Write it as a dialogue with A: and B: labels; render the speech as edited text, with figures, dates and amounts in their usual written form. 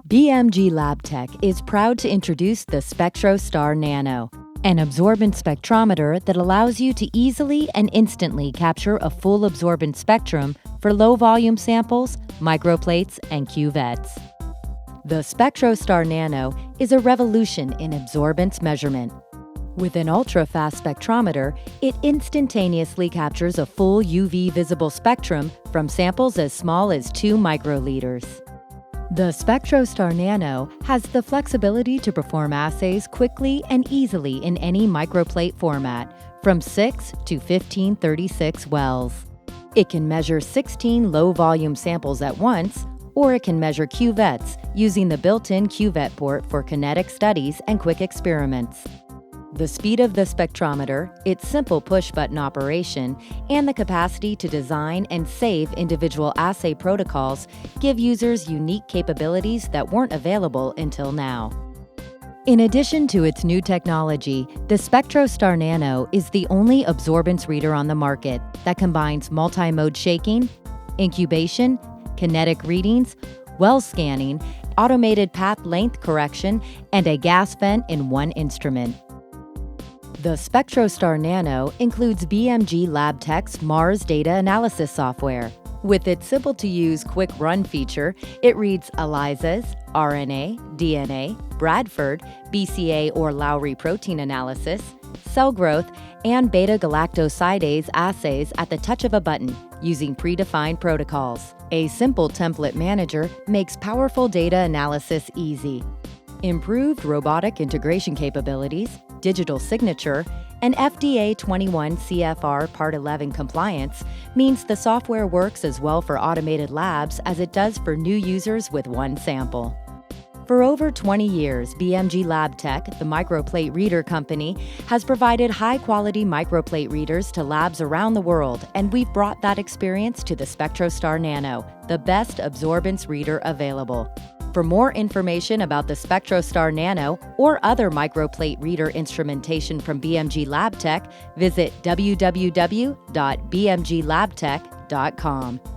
A: BMG LABTECH is proud to introduce the SPECTROstar Nano, an absorbance spectrometer that allows you to easily and instantly capture a full absorbance spectrum for low-volume samples, microplates, and cuvettes. The SPECTROstar Nano is a revolution in absorbance measurement. With an ultra-fast spectrometer, it instantaneously captures a full UV visible spectrum from samples as small as 2 microliters. The SPECTROstar Nano has the flexibility to perform assays quickly and easily in any microplate format, from 6 to 1536 wells. It can measure 16 low-volume samples at once, or it can measure cuvettes using the built-in cuvette port for kinetic studies and quick experiments. The speed of the spectrometer, its simple push-button operation, and the capacity to design and save individual assay protocols give users unique capabilities that weren't available until now. In addition to its new technology, the SPECTROstar Nano is the only absorbance reader on the market that combines multi-mode shaking, incubation, kinetic readings, well scanning, automated path length correction, and a gas vent in one instrument. The SPECTROstar Nano includes BMG LABTECH's Mars data analysis software. With its simple-to-use quick run feature, it reads ELISAs, RNA, DNA, Bradford, BCA or Lowry protein analysis, cell growth, and beta-galactosidase assays at the touch of a button using predefined protocols. A simple template manager makes powerful data analysis easy. Improved robotic integration capabilities, digital signature, and FDA 21 CFR Part 11 compliance means the software works as well for automated labs as it does for new users with one sample. For over 20 years, BMG LABTECH, the microplate reader company, has provided high-quality microplate readers to labs around the world, and we've brought that experience to the SPECTROstar Nano, the best absorbance reader available. For more information about the SPECTROstar Nano or other microplate reader instrumentation from BMG LABTECH, visit www.bmglabtech.com.